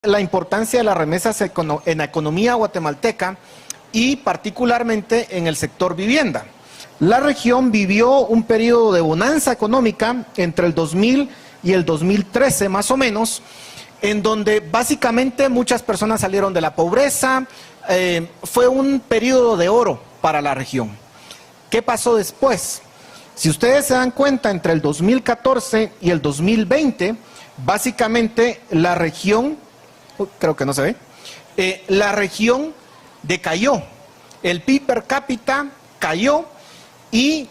la importancia de las remesas en la economía guatemalteca y particularmente en el sector vivienda. La región vivió un periodo de bonanza económica entre el 2000 y el 2013 más o menos, en donde básicamente muchas personas salieron de la pobreza. Fue un periodo de oro para la región. ¿Qué pasó después? Si ustedes se dan cuenta, entre el 2014 y el 2020, básicamente la región, creo que no se ve, la región decayó, el PIB per cápita cayó y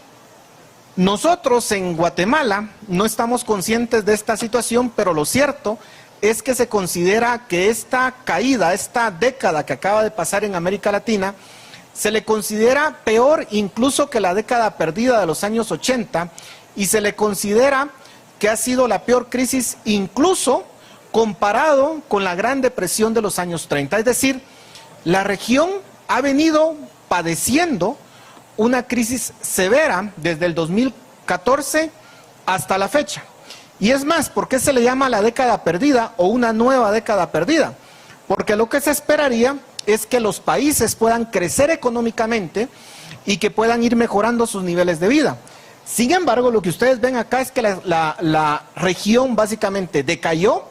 nosotros en Guatemala no estamos conscientes de esta situación, pero lo cierto es que se considera que esta caída, esta década que acaba de pasar en América Latina, se le considera peor incluso que la década perdida de los años 80 y se le considera que ha sido la peor crisis incluso comparado con la Gran Depresión de los años 30. Es decir, la región ha venido padeciendo una crisis severa desde el 2014 hasta la fecha. Y es más, ¿por qué se le llama la década perdida o una nueva década perdida? Porque lo que se esperaría es que los países puedan crecer económicamente y que puedan ir mejorando sus niveles de vida. Sin embargo, lo que ustedes ven acá es que la región básicamente decayó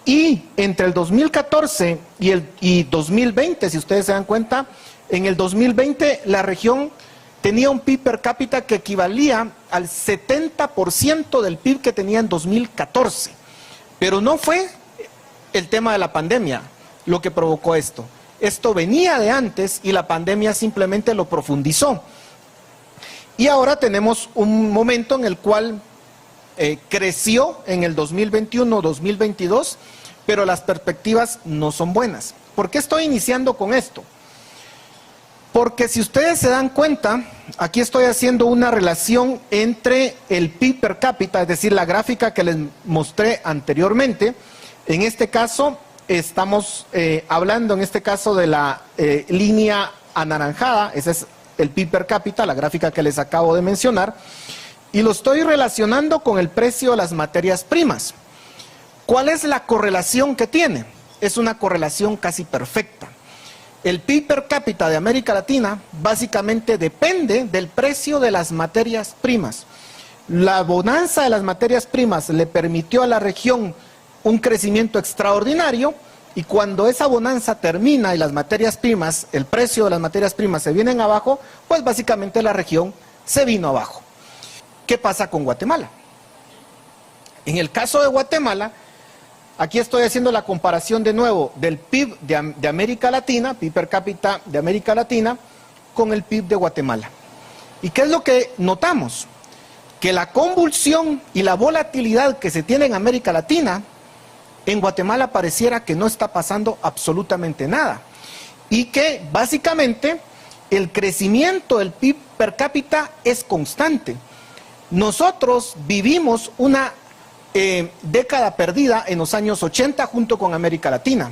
y entre el 2014 y 2020, si ustedes se dan cuenta, en el 2020 la región tenía un PIB per cápita que equivalía al 70% del PIB que tenía en 2014. Pero no fue el tema de la pandemia lo que provocó esto. Esto venía de antes y la pandemia simplemente lo profundizó. Y ahora tenemos un momento en el cual creció en el 2021-2022, pero las perspectivas no son buenas. ¿Por qué estoy iniciando con esto? Porque si ustedes se dan cuenta, aquí estoy haciendo una relación entre el PIB per cápita, es decir, la gráfica que les mostré anteriormente. En este caso, estamos hablando en este caso de la línea anaranjada, ese es el PIB per cápita, la gráfica que les acabo de mencionar, y lo estoy relacionando con el precio de las materias primas. ¿Cuál es la correlación que tiene? Es una correlación casi perfecta. El PIB per cápita de América Latina básicamente depende del precio de las materias primas. La bonanza de las materias primas le permitió a la región un crecimiento extraordinario y cuando esa bonanza termina y las materias primas, el precio de las materias primas se vienen abajo, pues básicamente la región se vino abajo. ¿Qué pasa con Guatemala? En el caso de Guatemala, aquí estoy haciendo la comparación de nuevo del PIB de América Latina, PIB per cápita de América Latina, con el PIB de Guatemala. ¿Y qué es lo que notamos? Que la convulsión y la volatilidad que se tiene en América Latina, en Guatemala pareciera que no está pasando absolutamente nada. Y que básicamente el crecimiento del PIB per cápita es constante. Nosotros vivimos una década perdida en los años 80 junto con América Latina.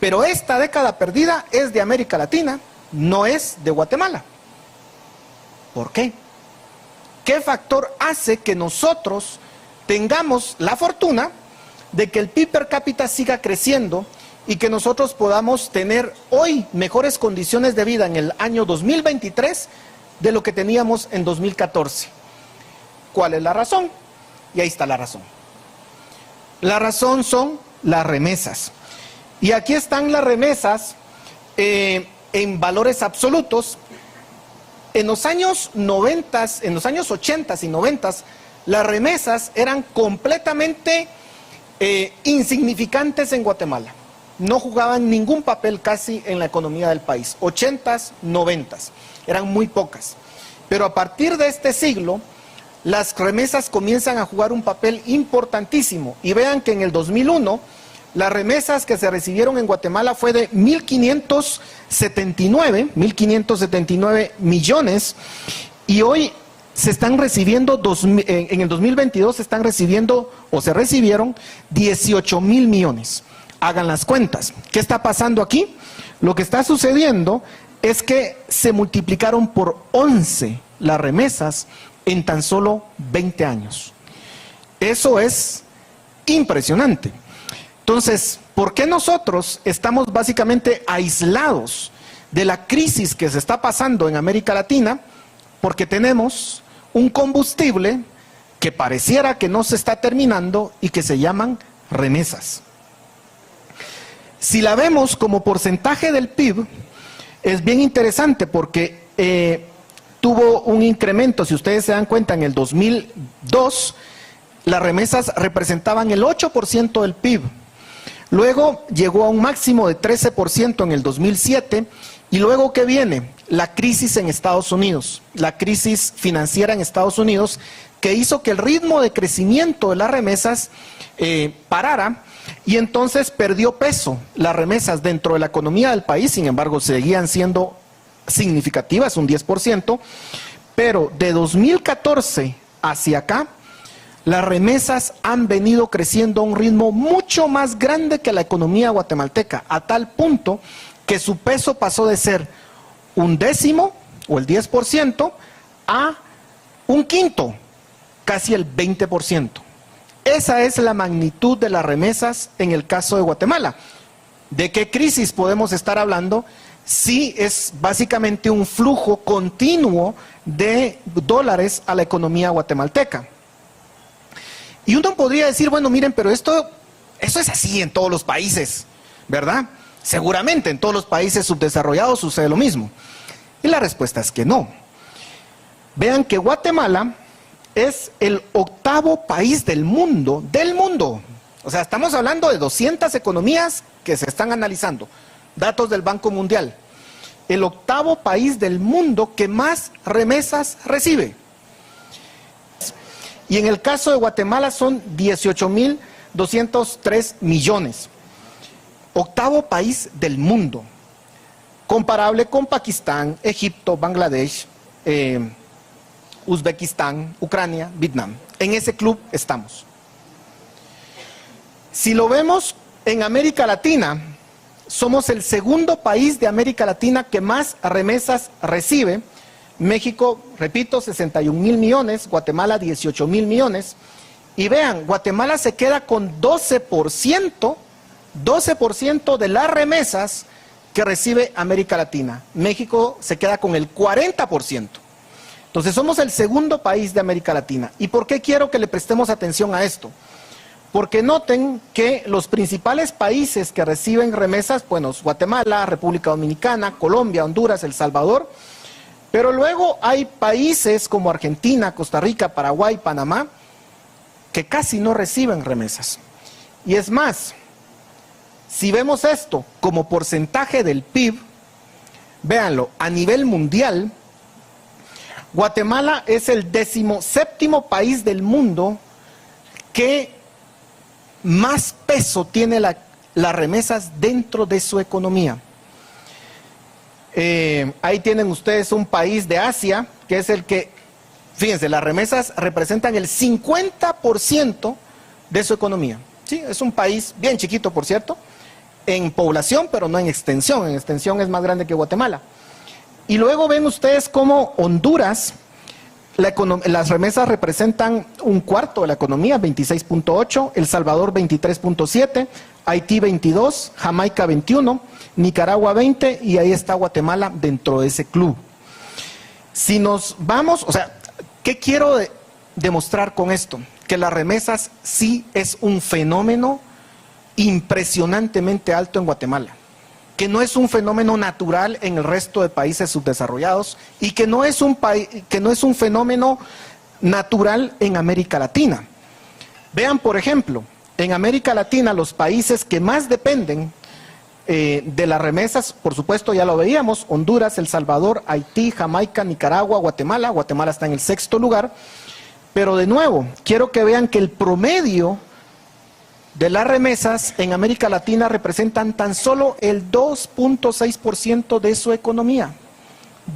Pero esta década perdida es de América Latina, no es de Guatemala. ¿Por qué? ¿Qué factor hace que nosotros tengamos la fortuna de que el PIB per cápita siga creciendo y que nosotros podamos tener hoy mejores condiciones de vida en el año 2023 de lo que teníamos en 2014? ¿Cuál es la razón? Y ahí está la razón. La razón son las remesas. Y aquí están las remesas en valores absolutos. En los años 90, en los años 80 y 90, las remesas eran completamente insignificantes en Guatemala. No jugaban ningún papel casi en la economía del país. 80s, 90s, eran muy pocas. Pero a partir de este siglo, las remesas comienzan a jugar un papel importantísimo. Y vean que en el 2001, las remesas que se recibieron en Guatemala fue de 1.579 millones, y hoy se están recibiendo, en el 2022 se están recibiendo, o se recibieron, 18,000 millones. Hagan las cuentas. ¿Qué está pasando aquí? Lo que está sucediendo es que se multiplicaron por 11 las remesas en tan solo 20 años. Eso es impresionante. Entonces, ¿por qué nosotros estamos básicamente aislados de la crisis que se está pasando en América Latina? Porque tenemos un combustible que pareciera que no se está terminando y que se llaman remesas. Si la vemos como porcentaje del PIB, es bien interesante porque tuvo un incremento. Si ustedes se dan cuenta, en el 2002, las remesas representaban el 8% del PIB. Luego llegó a un máximo de 13% en el 2007. Y luego, ¿qué viene? La crisis en Estados Unidos, la crisis financiera en Estados Unidos, que hizo que el ritmo de crecimiento de las remesas parara, y entonces perdió peso las remesas dentro de la economía del país. Sin embargo, seguían siendo significativas, un 10%, pero de 2014 hacia acá, las remesas han venido creciendo a un ritmo mucho más grande que la economía guatemalteca, a tal punto que su peso pasó de ser un décimo o el 10% a un quinto, casi el 20%. Esa es la magnitud de las remesas en el caso de Guatemala. ¿De qué crisis podemos estar hablando? Sí, es básicamente un flujo continuo de dólares a la economía guatemalteca. Y uno podría decir, bueno, miren, pero eso es así en todos los países, ¿verdad? Seguramente en todos los países subdesarrollados sucede lo mismo. Y la respuesta es que no. Vean que Guatemala es el 8º país del mundo, O sea, estamos hablando de 200 economías que se están analizando, datos del Banco Mundial. El 8º país del mundo que más remesas recibe. Y en el caso de Guatemala son 18.203 millones. 8º país del mundo, comparable con Pakistán, Egipto, Bangladesh, Uzbekistán, Ucrania, Vietnam. En ese club estamos. Si lo vemos en América Latina, somos el 2º país de América Latina que más remesas recibe. México, repito, 61.000 millones, Guatemala 18.000 millones. Y vean, Guatemala se queda con 12% de las remesas que recibe América Latina. México se queda con el 40%. Entonces somos el 2º país de América Latina. ¿Y por qué quiero que le prestemos atención a esto? Porque noten que los principales países que reciben remesas, bueno, Guatemala, República Dominicana, Colombia, Honduras, El Salvador, pero luego hay países como Argentina, Costa Rica, Paraguay, Panamá, que casi no reciben remesas. Y es más, si vemos esto como porcentaje del PIB, véanlo, a nivel mundial, Guatemala es el 17º país del mundo que más peso tiene las remesas dentro de su economía. Ahí tienen ustedes un país de Asia, que es el que, fíjense, las remesas representan el 50% de su economía. Sí, es un país bien chiquito, por cierto, en población, pero no en extensión. En extensión es más grande que Guatemala. Y luego ven ustedes cómo Honduras, las remesas representan un cuarto de la economía, 26.8, El Salvador 23.7, Haití 22, Jamaica 21, Nicaragua 20 y ahí está Guatemala dentro de ese club. Si nos vamos, o sea, ¿qué quiero demostrar con esto? Que las remesas sí es un fenómeno impresionantemente alto en Guatemala, que no es un fenómeno natural en el resto de países subdesarrollados y que no es un fenómeno natural en América Latina. Vean, por ejemplo, en América Latina los países que más dependen de las remesas, por supuesto ya lo veíamos, Honduras, El Salvador, Haití, Jamaica, Nicaragua, Guatemala. Guatemala está en el 6º lugar, pero de nuevo, quiero que vean que el promedio de las remesas en América Latina representan tan solo el 2.6% de su economía.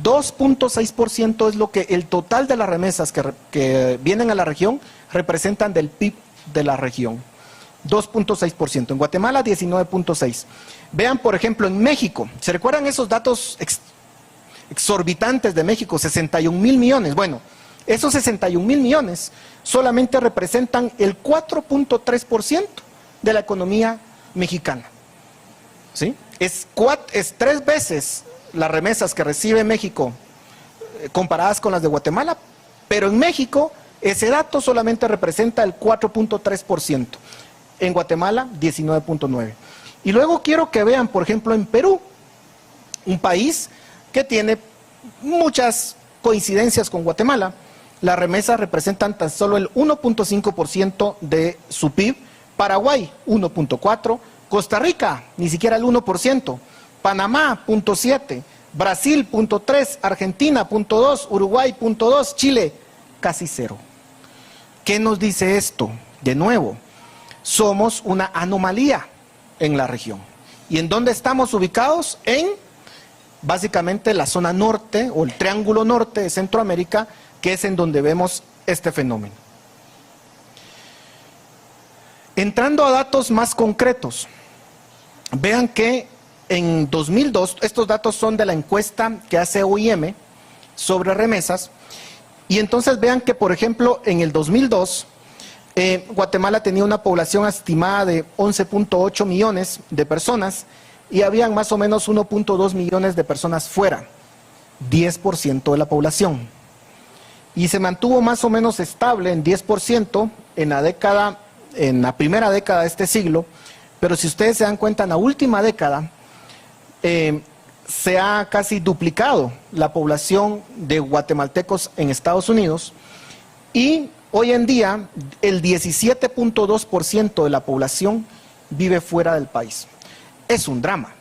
2.6% es lo que el total de las remesas que vienen a la región representan del PIB de la región. 2.6%. En Guatemala, 19.6%. Vean, por ejemplo, en México. ¿Se recuerdan esos datos exorbitantes de México? 61.000 millones. Bueno, esos 61.000 millones solamente representan el 4.3% de la economía mexicana. ¿Sí? Es 3 veces las remesas que recibe México comparadas con las de Guatemala, pero en México ese dato solamente representa el 4.3%, en Guatemala 19.9%. Y luego quiero que vean, por ejemplo, en Perú, un país que tiene muchas coincidencias con Guatemala. Las remesas representan tan solo el 1.5% de su PIB, Paraguay 1.4%, Costa Rica ni siquiera el 1%, Panamá 0.7%, Brasil 0.3%, Argentina 0.2%, Uruguay 0.2%, Chile casi 0%. ¿Qué nos dice esto? De nuevo, somos una anomalía en la región. ¿Y en dónde estamos ubicados? En básicamente la zona norte o el triángulo norte de Centroamérica, que es en donde vemos este fenómeno. Entrando a datos más concretos, vean que en 2002, estos datos son de la encuesta que hace OIM sobre remesas, y entonces vean que, por ejemplo, en el 2002, Guatemala tenía una población estimada de 11.8 millones de personas y habían más o menos 1.2 millones de personas fuera, 10% de la población. Y se mantuvo más o menos estable en 10% en la primera década de este siglo, pero si ustedes se dan cuenta, en la última década se ha casi duplicado la población de guatemaltecos en Estados Unidos, y hoy en día el 17.2% de la población vive fuera del país. Es un drama.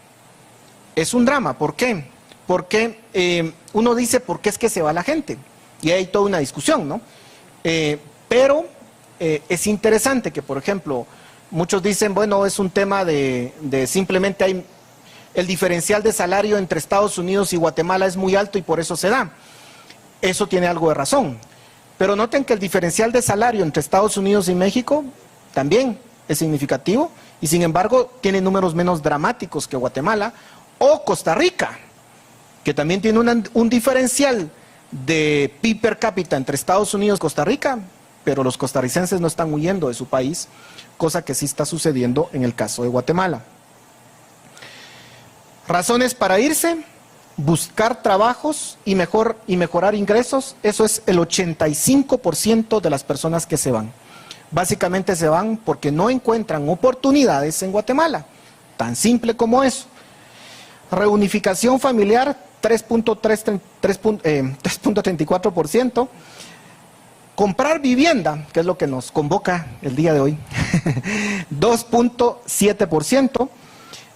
Es un drama. ¿Por qué? Porque uno dice, ¿por qué es que se va la gente? Y hay toda una discusión, ¿no? Pero es interesante que, por ejemplo, muchos dicen, bueno, es un tema de simplemente hay el diferencial de salario entre Estados Unidos y Guatemala es muy alto y por eso se da. Eso tiene algo de razón. Pero noten que el diferencial de salario entre Estados Unidos y México también es significativo y sin embargo tiene números menos dramáticos que Guatemala o Costa Rica, que también tiene un diferencial de PIB per cápita entre Estados Unidos y Costa Rica, pero los costarricenses no están huyendo de su país, cosa que sí está sucediendo en el caso de Guatemala. Razones para irse: buscar trabajos y mejorar ingresos. Eso es el 85% de las personas que se van. Básicamente se van porque no encuentran oportunidades en Guatemala, tan simple como eso. Reunificación familiar, 3.34%. Comprar vivienda, que es lo que nos convoca el día de hoy, 2.7%.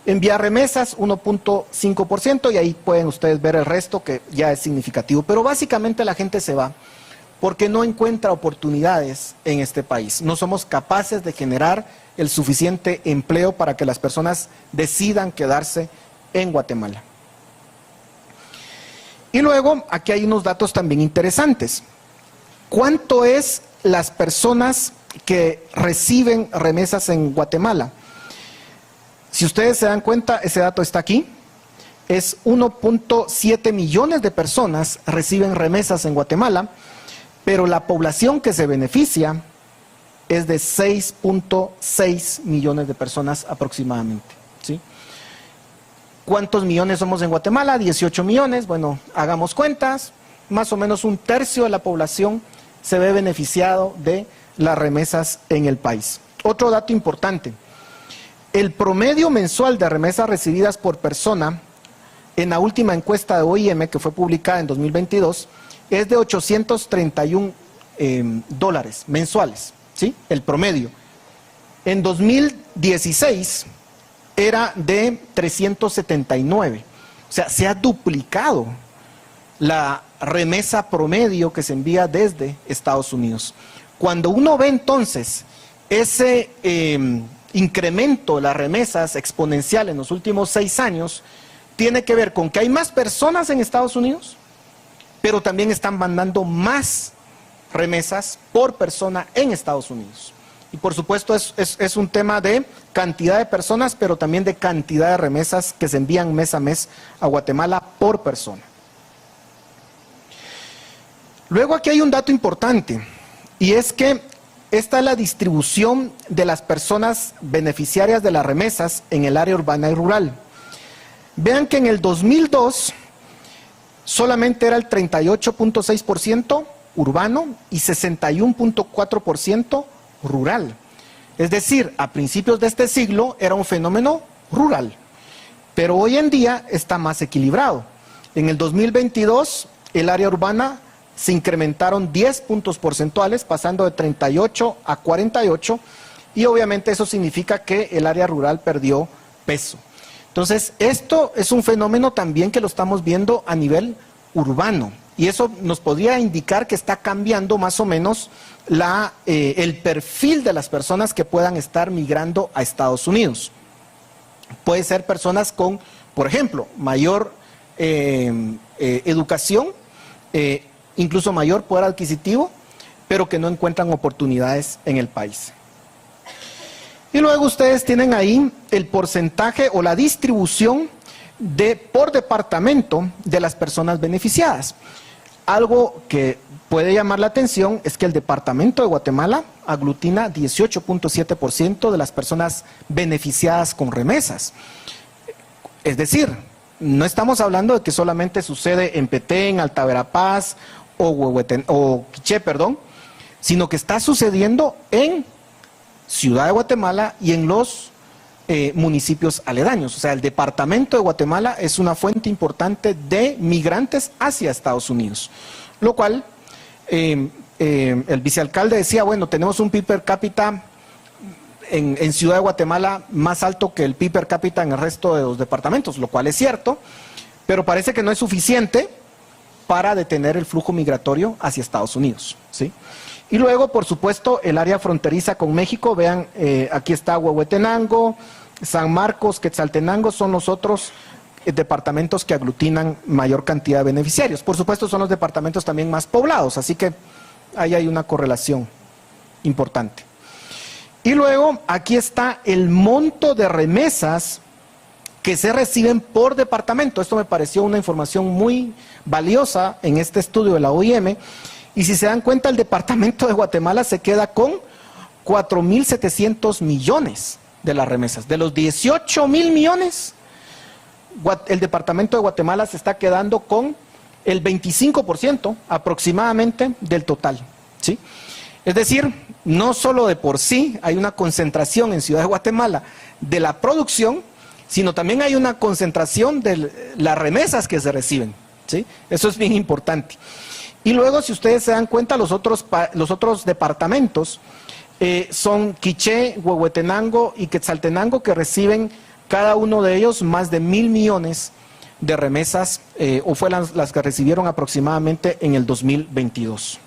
Enviar remesas, 1.5%, y ahí pueden ustedes ver el resto que ya es significativo. Pero básicamente la gente se va porque no encuentra oportunidades en este país. No somos capaces de generar el suficiente empleo para que las personas decidan quedarse en Guatemala. Y luego, aquí hay unos datos también interesantes. ¿Cuánto es las personas que reciben remesas en Guatemala? Si ustedes se dan cuenta, ese dato está aquí. Es 1.7 millones de personas reciben remesas en Guatemala, pero la población que se beneficia es de 6.6 millones de personas aproximadamente, ¿sí? ¿Cuántos millones somos en Guatemala? 18 millones. Bueno, hagamos cuentas. Más o menos un tercio de la población se ve beneficiado de las remesas en el país. Otro dato importante. El promedio mensual de remesas recibidas por persona en la última encuesta de OIM, que fue publicada en 2022, es de 831 dólares mensuales, ¿sí? El promedio. En 2016 era de 379. O sea, se ha duplicado la remesa promedio que se envía desde Estados Unidos. Cuando uno ve entonces ese incremento de las remesas exponencial en los últimos 6 años, tiene que ver con que hay más personas en Estados Unidos, pero también están mandando más remesas por persona en Estados Unidos. Y por supuesto es un tema de cantidad de personas, pero también de cantidad de remesas que se envían mes a mes a Guatemala por persona. Luego aquí hay un dato importante, y es que esta es la distribución de las personas beneficiarias de las remesas en el área urbana y rural. Vean que en el 2002 solamente era el 38.6% urbano y 61.4% rural. Es decir, a principios de este siglo era un fenómeno rural, pero hoy en día está más equilibrado. En el 2022 el área urbana se incrementaron 10 puntos porcentuales, pasando de 38 a 48, y obviamente eso significa que el área rural perdió peso. Entonces, esto es un fenómeno también que lo estamos viendo a nivel urbano, y eso nos podría indicar que está cambiando más o menos el perfil de las personas que puedan estar migrando a Estados Unidos. Puede ser personas con, por ejemplo, mayor educación, incluso mayor poder adquisitivo, pero que no encuentran oportunidades en el país. Y luego ustedes tienen ahí el porcentaje o la distribución por departamento de las personas beneficiadas. Algo que puede llamar la atención es que el departamento de Guatemala aglutina 18.7% de las personas beneficiadas con remesas. Es decir, no estamos hablando de que solamente sucede en Petén, Alta Verapaz o Quiché, sino que está sucediendo en Ciudad de Guatemala y en los municipios aledaños. O sea, el departamento de Guatemala es una fuente importante de migrantes hacia Estados Unidos, lo cual el vicealcalde decía, bueno, tenemos un PIB per cápita en Ciudad de Guatemala más alto que el PIB per cápita en el resto de los departamentos, lo cual es cierto, pero parece que no es suficiente para detener el flujo migratorio hacia Estados Unidos, ¿sí? Y luego, por supuesto, el área fronteriza con México, vean, aquí está Huehuetenango, San Marcos, Quetzaltenango, son los otros departamentos que aglutinan mayor cantidad de beneficiarios. Por supuesto, son los departamentos también más poblados, así que ahí hay una correlación importante. Y luego, aquí está el monto de remesas que se reciben por departamento. Esto me pareció una información muy valiosa en este estudio de la OIM. Y si se dan cuenta, el departamento de Guatemala se queda con 4.700 millones de las remesas. De los 18.000 millones, el departamento de Guatemala se está quedando con el 25% aproximadamente del total, ¿sí? Es decir, no solo de por sí hay una concentración en Ciudad de Guatemala de la producción, sino también hay una concentración de las remesas que se reciben, ¿sí? Eso es bien importante. Y luego, si ustedes se dan cuenta, los otros departamentos son Quiché, Huehuetenango y Quetzaltenango, que reciben cada uno de ellos más de 1.000 millones de remesas, o fue las que recibieron aproximadamente en el 2022.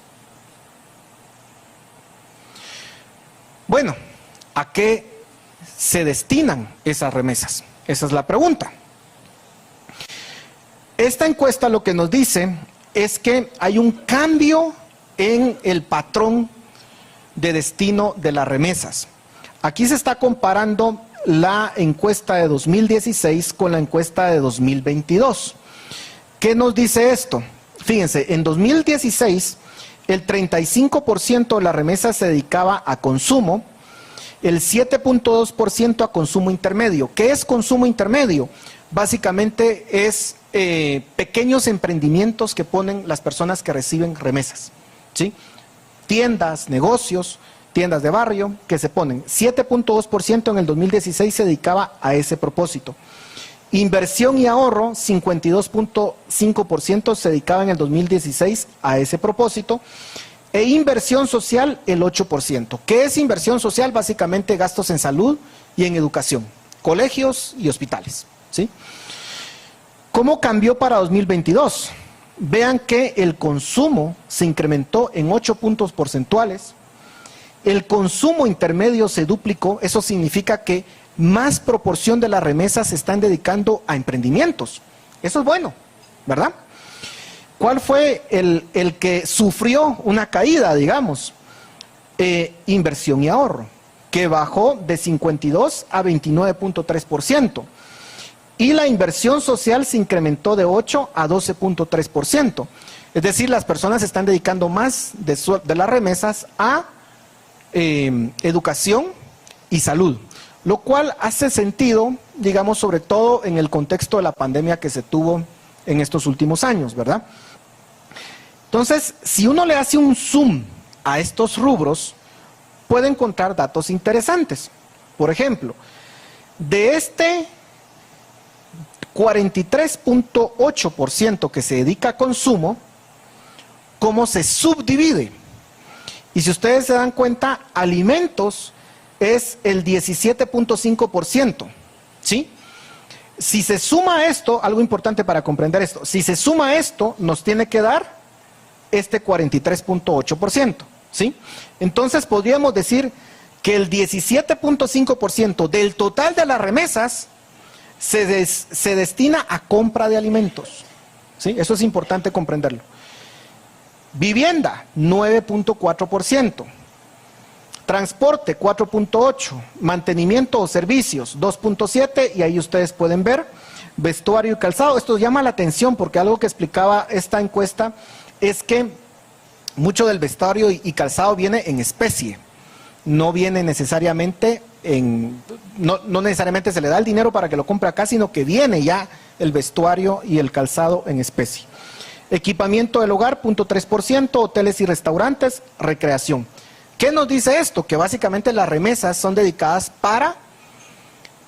Bueno, ¿a qué se destinan esas remesas? Esa es la pregunta. Esta encuesta lo que nos dice es que hay un cambio en el patrón de destino de las remesas. Aquí se está comparando la encuesta de 2016 con la encuesta de 2022. ¿Qué nos dice esto? Fíjense, en 2016 el 35% de las remesas se dedicaba a consumo, el 7.2% a consumo intermedio. ¿Qué es consumo intermedio? Básicamente es pequeños emprendimientos que ponen las personas que reciben remesas, ¿sí? Tiendas, negocios, tiendas de barrio que se ponen. 7.2% en el 2016 se dedicaba a ese propósito. Inversión y ahorro, 52.5% se dedicaba en el 2016 a ese propósito. E inversión social, el 8%. ¿Qué es inversión social? Básicamente gastos en salud y en educación, colegios y hospitales, ¿sí? ¿Cómo cambió para 2022? Vean que el consumo se incrementó en 8 puntos porcentuales, el consumo intermedio se duplicó, eso significa que más proporción de las remesas se están dedicando a emprendimientos. Eso es bueno, ¿verdad? ¿Cuál fue el que sufrió una caída, digamos? Inversión y ahorro, que bajó de 52 a 29.3%. Y la inversión social se incrementó de 8 a 12.3%. Es decir, las personas están dedicando más de las remesas a educación y salud, lo cual hace sentido, digamos, sobre todo en el contexto de la pandemia que se tuvo en estos últimos años, ¿verdad? Entonces, si uno le hace un zoom a estos rubros, puede encontrar datos interesantes. Por ejemplo, de este 43.8% que se dedica a consumo, ¿cómo se subdivide? Y si ustedes se dan cuenta, alimentos es el 17.5%, ¿sí? Si se suma esto, algo importante para comprender esto, si se suma esto, nos tiene que dar este 43.8%, ¿sí? Entonces podríamos decir que el 17.5% del total de las remesas se destina a compra de alimentos, ¿sí? Eso es importante comprenderlo. Vivienda, 9.4%. Transporte, 4.8%. Mantenimiento o servicios, 2.7%. Y ahí ustedes pueden ver vestuario y calzado. Esto llama la atención porque algo que explicaba esta encuesta es que mucho del vestuario y calzado viene en especie. No viene necesariamente no necesariamente se le da el dinero para que lo compre acá, sino que viene ya el vestuario y el calzado en especie. Equipamiento del hogar, 0.3%, hoteles y restaurantes, recreación. ¿Qué nos dice esto? Que básicamente las remesas son dedicadas para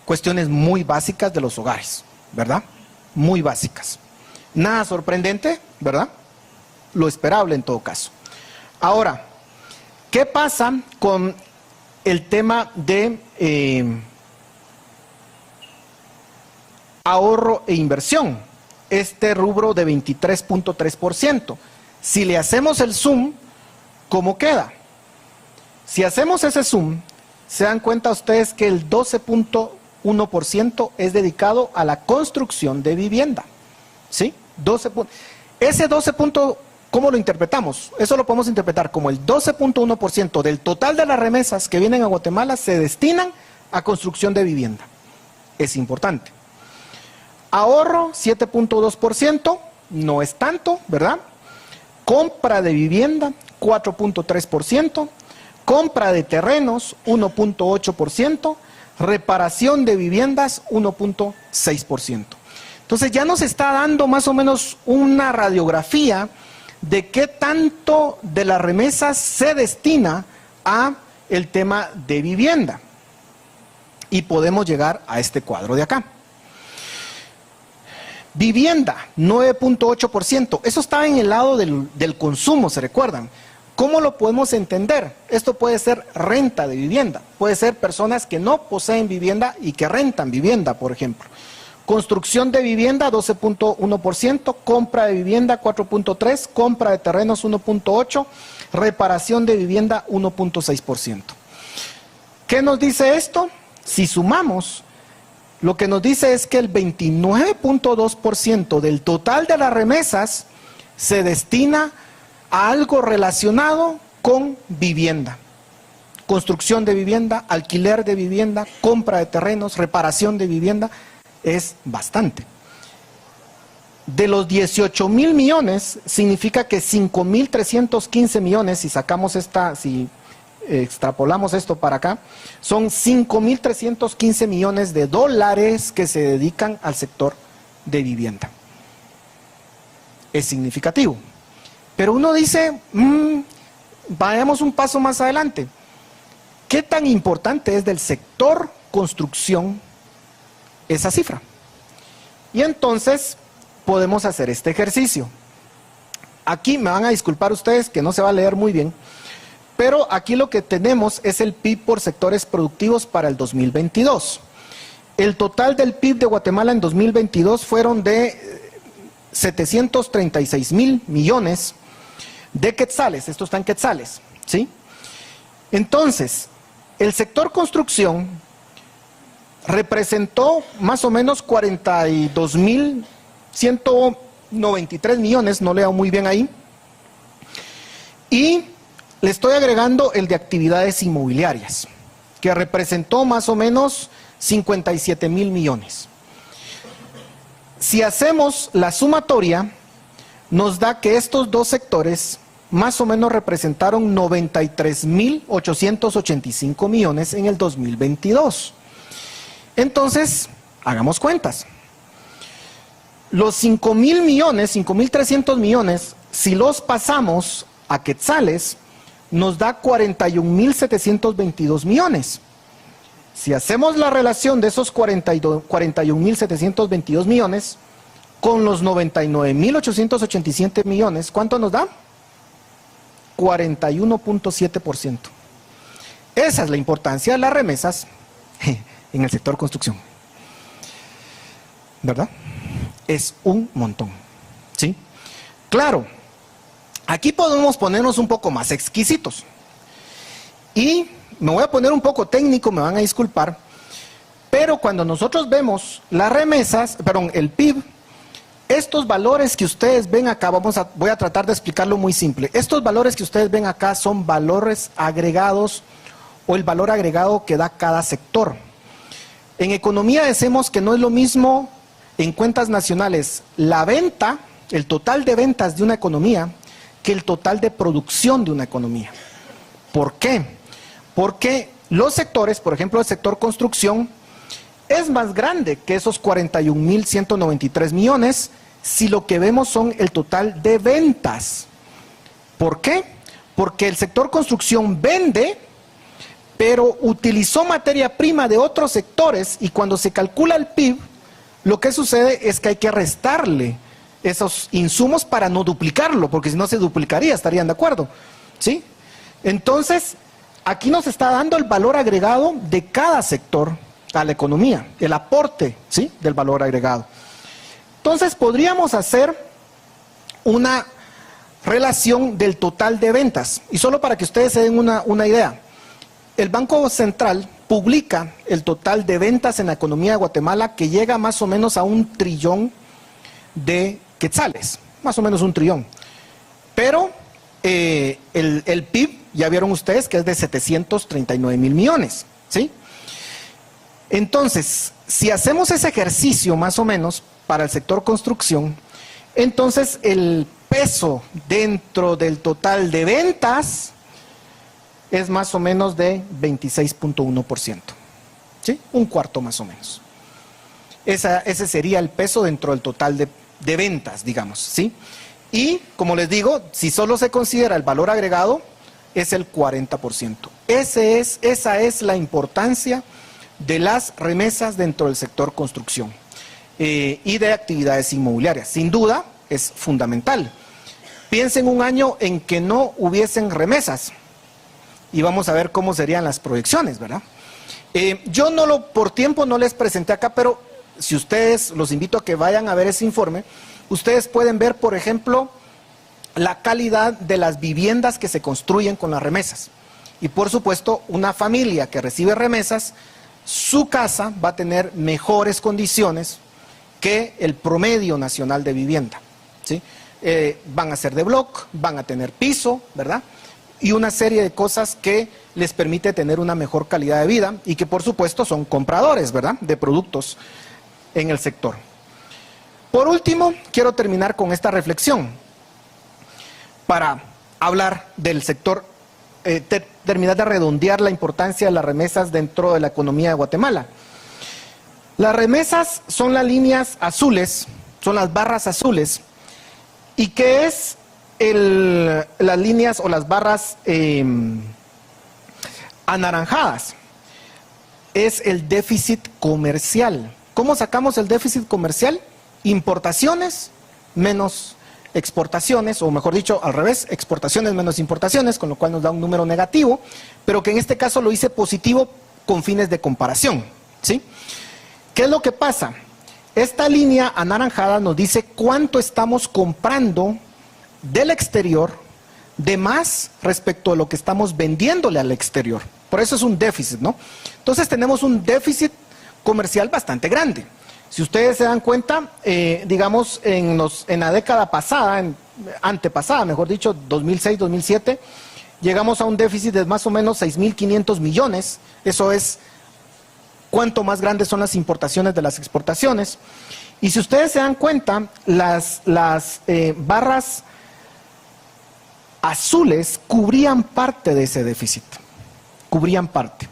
cuestiones muy básicas de los hogares, ¿verdad? Muy básicas. Nada sorprendente, ¿verdad? Lo esperable en todo caso. Ahora, ¿qué pasa con el tema de ahorro e inversión? Este rubro de 23.3%. Si le hacemos el zoom, ¿cómo queda? Si hacemos ese zoom, se dan cuenta ustedes que el 12.1% es dedicado a la construcción de vivienda. ¿Sí? Ese 12. ¿Cómo lo interpretamos? Eso lo podemos interpretar como el 12.1% del total de las remesas que vienen a Guatemala se destinan a construcción de vivienda. Es importante. Ahorro, 7.2%, no es tanto, ¿verdad? Compra de vivienda, 4.3%. Compra de terrenos, 1.8%. Reparación de viviendas, 1.6%. Entonces ya nos está dando más o menos una radiografía de qué tanto de las remesas se destina a el tema de vivienda. Y podemos llegar a este cuadro de acá. Vivienda, 9.8%. Eso está en el lado del consumo, ¿se recuerdan? ¿Cómo lo podemos entender? Esto puede ser renta de vivienda. Puede ser personas que no poseen vivienda y que rentan vivienda, por ejemplo. Construcción de vivienda, 12.1%, compra de vivienda, 4.3%, compra de terrenos, 1.8%, reparación de vivienda, 1.6%. ¿Qué nos dice esto? Si sumamos, lo que nos dice es que el 29.2% del total de las remesas se destina a algo relacionado con vivienda. Construcción de vivienda, alquiler de vivienda, compra de terrenos, reparación de vivienda. Es bastante. De los 18,000 millones, significa que 5,315 millones, si sacamos si extrapolamos esto para acá, son 5,315 millones de dólares que se dedican al sector de vivienda. Es significativo. Pero uno dice, vayamos un paso más adelante. ¿Qué tan importante es del sector construcción esa cifra? Y entonces podemos hacer este ejercicio. Aquí me van a disculpar ustedes que no se va a leer muy bien, pero aquí lo que tenemos es el PIB por sectores productivos para el 2022. El total del PIB de Guatemala en 2022 fueron de 736,000 millones de quetzales. Esto está en quetzales, ¿sí? Entonces, el sector construcción representó más o menos 42,193 millones, no leo muy bien ahí, y le estoy agregando el de actividades inmobiliarias, que representó más o menos 57,000 millones. Si hacemos la sumatoria, nos da que estos dos sectores más o menos representaron 93.885 millones en el 2022. Entonces, hagamos cuentas. Los 5.000 millones, 5.300 millones, si los pasamos a quetzales, nos da 41.722 millones. Si hacemos la relación de esos 41.722 millones con los 99.887 millones, ¿cuánto nos da? 41.7%. Esa es la importancia de las remesas en el sector construcción. ¿Verdad? Es un montón. ¿Sí? Claro, aquí podemos ponernos un poco más exquisitos. Y me voy a poner un poco técnico, me van a disculpar, pero cuando nosotros vemos las remesas, perdón, el PIB, estos valores que ustedes ven acá, voy a tratar de explicarlo muy simple. Estos valores que ustedes ven acá son valores agregados o el valor agregado que da cada sector. En economía decimos que no es lo mismo en cuentas nacionales la venta, el total de ventas de una economía, que el total de producción de una economía. ¿Por qué? Porque los sectores, por ejemplo el sector construcción, es más grande que esos 41.193 millones si lo que vemos son el total de ventas. ¿Por qué? Porque el sector construcción vende, pero utilizó materia prima de otros sectores y cuando se calcula el PIB, lo que sucede es que hay que restarle esos insumos para no duplicarlo, porque si no se duplicaría, estarían de acuerdo, ¿sí? Entonces, aquí nos está dando el valor agregado de cada sector a la economía, el aporte, ¿sí?, del valor agregado. Entonces podríamos hacer una relación del total de ventas, y solo para que ustedes se den una idea, el Banco Central publica el total de ventas en la economía de Guatemala que llega más o menos a 1 trillón de quetzales, más o menos 1 trillón, pero el PIB, ya vieron ustedes que es de 739.000 millones, ¿sí? Entonces, si hacemos ese ejercicio más o menos para el sector construcción, entonces el peso dentro del total de ventas es más o menos de 26.1%, ¿sí? Un cuarto más o menos. Ese sería el peso dentro del total de ventas, digamos, ¿sí? Y, como les digo, si solo se considera el valor agregado, es el 40%. Esa es la importancia de las remesas dentro del sector construcción y de actividades inmobiliarias. Sin duda, es fundamental. Piensen un año en que no hubiesen remesas y vamos a ver cómo serían las proyecciones, ¿verdad? Yo por tiempo no les presenté acá, pero si ustedes, los invito a que vayan a ver ese informe, ustedes pueden ver, por ejemplo, la calidad de las viviendas que se construyen con las remesas. Y por supuesto, una familia que recibe remesas, su casa va a tener mejores condiciones que el promedio nacional de vivienda, ¿sí? Van a ser de bloc, van a tener piso, ¿verdad? Y una serie de cosas que les permite tener una mejor calidad de vida y que por supuesto son compradores, ¿verdad?, de productos en el sector. Por último, quiero terminar con esta reflexión para hablar del sector, terminar de redondear la importancia de las remesas dentro de la economía de Guatemala. Las remesas son las líneas azules, son las barras azules. ¿Y qué es las líneas o las barras anaranjadas? Es el déficit comercial. ¿Cómo sacamos el déficit comercial? Importaciones menos exportaciones, o mejor dicho, al revés, exportaciones menos importaciones, con lo cual nos da un número negativo, pero que en este caso lo hice positivo con fines de comparación, ¿sí? ¿Qué es lo que pasa? Esta línea anaranjada nos dice cuánto estamos comprando del exterior de más respecto a lo que estamos vendiéndole al exterior. Por eso es un déficit, ¿no? Entonces tenemos un déficit comercial bastante grande. Si ustedes se dan cuenta, digamos, en la década pasada, antepasada, mejor dicho, 2006-2007, llegamos a un déficit de más o menos 6.500 millones. Eso es cuánto más grandes son las importaciones de las exportaciones. Y si ustedes se dan cuenta, las barras azules cubrían parte de ese déficit, cubrían parte.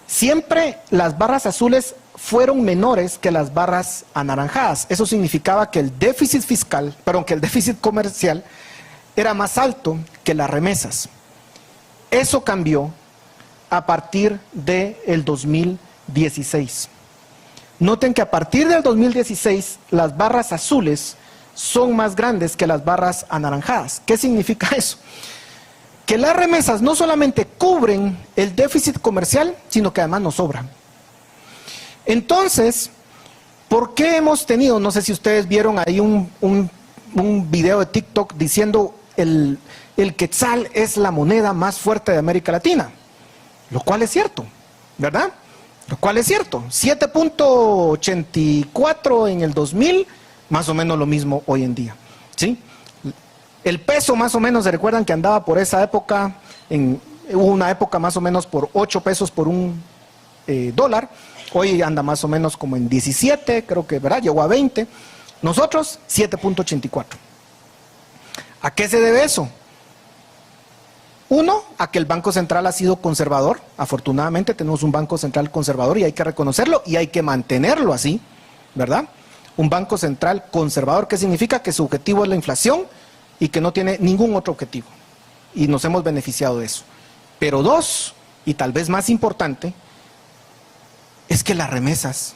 Siempre las barras azules fueron menores que las barras anaranjadas. Eso significaba que el déficit fiscal, que el déficit comercial era más alto que las remesas. Eso cambió a partir del 2016. Noten que a partir del 2016 las barras azules son más grandes que las barras anaranjadas. ¿Qué significa eso? Que las remesas no solamente cubren el déficit comercial, sino que además nos sobran. Entonces, ¿por qué hemos tenido, no sé si ustedes vieron ahí un video de TikTok diciendo el quetzal es la moneda más fuerte de América Latina? Lo cual es cierto, ¿verdad? Lo cual es cierto. 7.84 en el 2000, más o menos lo mismo hoy en día, ¿sí? El peso más o menos, ¿se recuerdan que andaba por esa época? Hubo una época más o menos por 8 pesos por un dólar. Hoy anda más o menos como en 17, creo que, ¿verdad? Llegó a 20. Nosotros, 7.84. ¿A qué se debe eso? Uno, a que el Banco Central ha sido conservador. Afortunadamente tenemos un Banco Central conservador y hay que reconocerlo y hay que mantenerlo así, ¿verdad? Un Banco Central conservador, que significa que su objetivo es la inflación y que no tiene ningún otro objetivo. Y nos hemos beneficiado de eso. Pero dos, y tal vez más importante, es que las remesas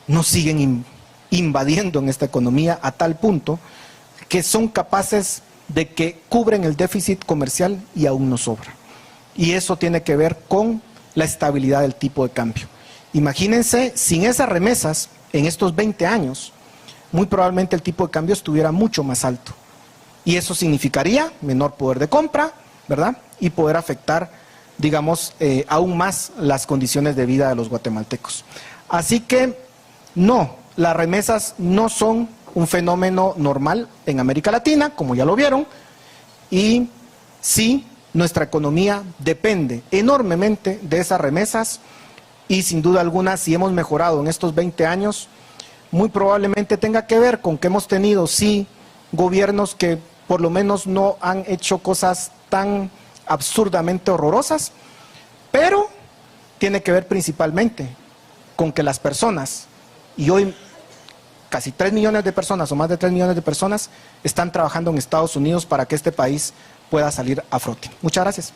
nos siguen invadiendo en esta economía a tal punto que son capaces de que cubren el déficit comercial y aún nos sobra. Y eso tiene que ver con la estabilidad del tipo de cambio. Imagínense, sin esas remesas, en estos 20 años, muy probablemente el tipo de cambio estuviera mucho más alto. Y eso significaría menor poder de compra, ¿verdad? Y poder afectar, digamos, aún más las condiciones de vida de los guatemaltecos. Así que, no, las remesas no son un fenómeno normal en América Latina, como ya lo vieron, y sí, nuestra economía depende enormemente de esas remesas, y sin duda alguna, si hemos mejorado en estos 20 años, muy probablemente tenga que ver con que hemos tenido, sí, gobiernos que por lo menos no han hecho cosas tan absurdamente horrorosas, pero tiene que ver principalmente con que las personas, y hoy casi 3 millones de personas o más de 3 millones de personas están trabajando en Estados Unidos para que este país pueda salir a flote. Muchas gracias.